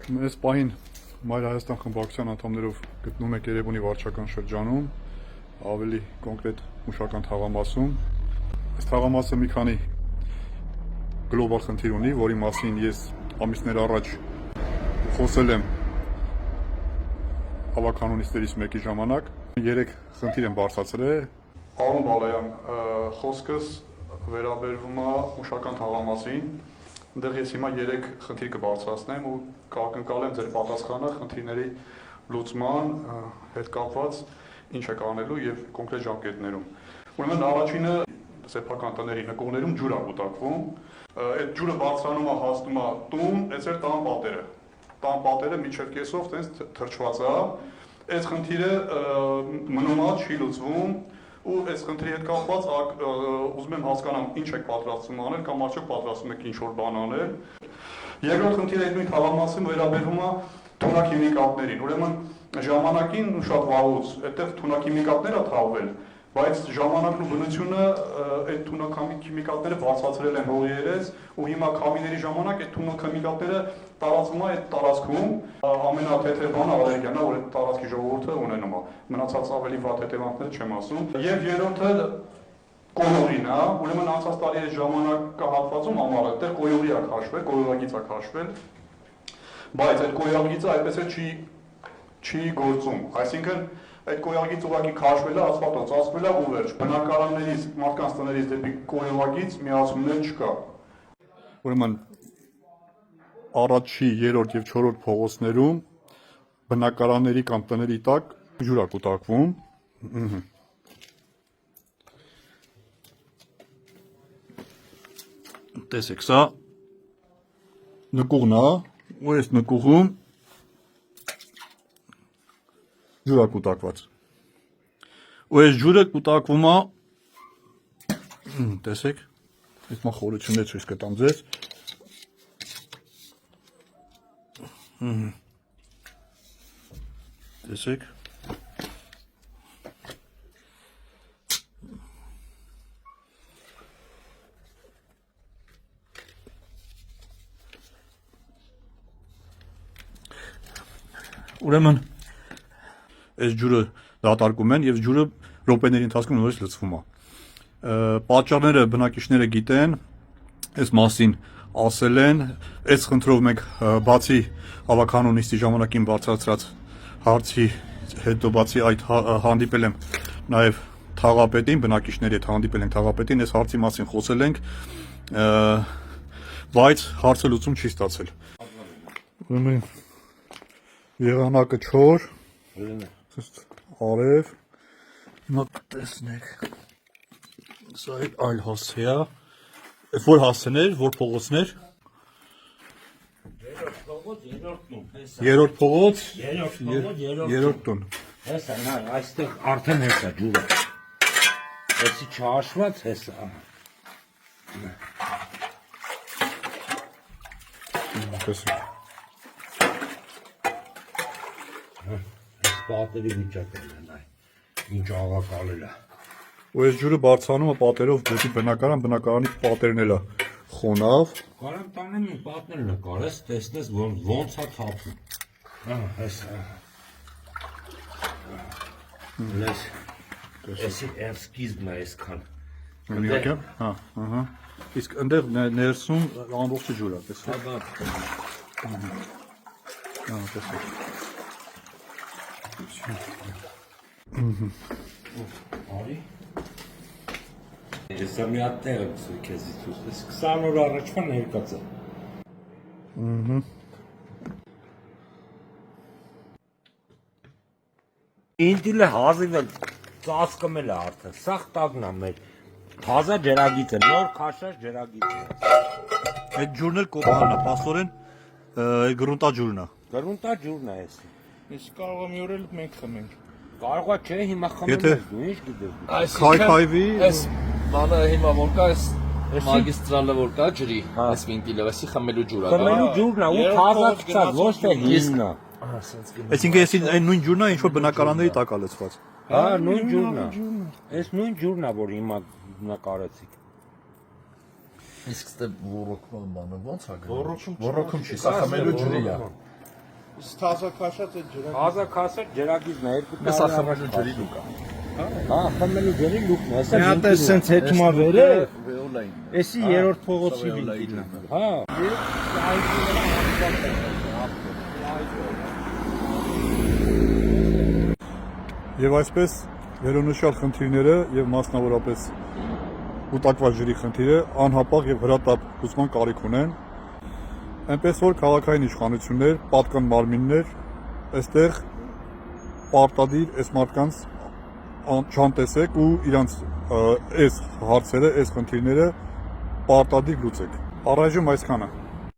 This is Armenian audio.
Այս պահին Մայր Հայաստան խմբակցության անդամներով գտնվում եք Երևանի վարչական շրջանում, ավելի կոնկրետ մշական թաղամասում։ Այս թաղամասը մի քանի գլոբալ խնդիր ունի, որի մասին ես ամիսներ առաջ խոսել եմ հավաքանունիստերից մեկի ժամանակ։ 3 խնդիր եմ բարձրացրել։ Արոն Բալայան, խոսքս վերաբերվում է մշական թաղամասին։ Այնտեղ ես հիմա 3 խնդիր կբարձրացնեմ ու կակնկալեմ ձեր պատասխանը խնդիրների լուծման հետ կապված ինչ է կանելու եւ կոնկրետ ժամկետներում։ Ուրեմն առաջինը սեփական տների նկողներում ջուր է կուտակվում։ Այդ ջուրը բարձրանում է հասնում է տուն, այս էր տան պատերը։ Տան պատերը միջև կեսով տենց թրջված է։ Այս խնդիրը մնում է չի լուծվում ու այս խնդրի հետ կապված ուզում եմ հասկանամ ինչ եք պատրաստվում անել կամ արդյոք պատրաստվում եք ինչ-որ բան անել։ Երկրորդ խնդիրը այդ նույն թաղամասին վերաբերում է թունաքիմիկատներին։ Ուրեմն ժամանակին շատ վաղուց այդտեղ թունաքիմիկատներ է թաղվել, բայց ժամանակն ու բնությունը այդ թունաքիմիկատները բարձրացրել են հողի երես ու հիմա քամիների ժամանակ այդ թունաքիմիկատները տարածվում է այդ տարածքում ամենաթեթև բանը ալերգիան է, որ այդ տարածքի ժողովուրդը ունենում է։ Մնացած ավելի վատ հետևանքներ չեմ ասում։ Եվ երրորդը կոյողին է, ուրեմն անցած տարի այս ժամանակահատվածում ամառը այդտեղ կոյողի է քաշվել, կոյողագիծ է քաշվել, բայց այդ կոյողագիծը այդպես է չի գործում, այսինքն այդ կոյողագիծ ուղղակի քաշվել է, ասֆալտը ծածկվել է ու վերջ։ Բնակարաններից, մարդկանց տներից դեպի կոյողագիծ միացումներ չկա։ Ուրեմն առաջի, երրորդ եւ չորրորդ փողոցներում բնակարանների կամ տների տակ ջուր է կուտակվում։ Տեսեք, սա նկուղն է, ու այս նկուղում ջուր է կուտակված։ Ու այս ջուրը կուտակվում է, տեսեք, այս մա խորություններ ցույց կտամ ձեզ։ Տեսեք։ Ուրեմն այս ջուրը դատարկում են եւ ջուրը րոպեների ընթացքում նորից լցվում է։ Պատճառները բնակիչները գիտեն, այս մասին ասել են, այս խնդրով մենք բացի հավաքանունիստի ժամանակին բարձրացրած հարցի հետո բացի այդ հանդիպել եմ նաեւ թաղապետին, բնակիչների հետ հանդիպել ենք թաղապետին, այս հարցի մասին խոսել ենք, բայց հարցը լուծում չի ստացել։ Ուրեմն եղանակը չոր, արև, հիմա տեսնեք, սա այլ հասցե է, որ հասցեներ, որ փողոցներ, երորդ փողոց, երորդ տուն, այստեղ արդեն հես է ջուրը, հեսի չհաշված հես է, տեսեք, պատերի վիճակն են այ, ինչ աղակալել է։ ու այս ջուրը բարձրանում է պատերով դեպի բնակարանի պատերն էլ է խոնավ։ Կարամ տանեմ ու պատներ նկարես, տեսնես ոնց է թափում։ Հես լես, էսի սկիզբն է այսքան։ Միակը, հա, իսկ ընդեղ ներսում ամբողջը ջուր է, տեսեք։ Հա, տեսեք։ Արի։ Ես մի հատ տեղ եմ սույ քեզի ցույց, 20 օր առաջվա ներկած է։ Ինտիլը հազիվել ծածկմել է արդեն, սաղ տագն է մեր, հազա ջերագիծ է, նոր քաշած ջերագիծ է։ Այդ ջուրն էլ կոպանն է, պաստորեն գրունտա ջուրն է։ Գրունտա ջուրն է էսի։ Իսկ կարող եմ յորել մենք խմենք։ Կարող է չէ, հիմա խմում ես դու, ինչ գիտես։ Քայքայվի։ Այս բանը հիմա որ կա, այս մագիստրալը որ կա ջրի, այս վինտիլը, այսի խմելու ջուր է։ Խմելու ջուրն է, ու հազացած, ոչ թե հիսն է։ Այսինքն այն նույն ջուրն է, ինչ որ բնակարանների տակ է լցված։ Հա, նույն ջուրն է։ Այս նույն ջուրն է, որ հիմա նկարեցիք։ Իսկ ստե ոռոքման բանը ո՞նց է գնում։ Ոռոքում Ոռոքում չի, սա խմելու ջրի է։ Թազա քաշած այդ ջրը։ Հազա քասը ջրագիծն է, երկու Ես ախմելու ջրի լուկ է։ Հա, խմելու ջրի լուկն է, Մի հատ է սենց հետումա վերել, Վեոլային։ էսի երրորդ փողոցի վինտիլն է։ Հա, Եվ այսպես վերոնշյալ խնդիրները եւ մասնավորապես կուտակված ջրի խնդիրը անհապաղ եւ հրատապ լուծման կարիք ունեն։ Այնպես որ քաղաքային իշխանություններ, պատկան մարմիններ այստեղ պարտադիր այս մարդկանց չանտեսեք ու իրանց այս հարցերը, այս խնդիրները պարտադիր լուծեք։ Առայժմ այսքանը։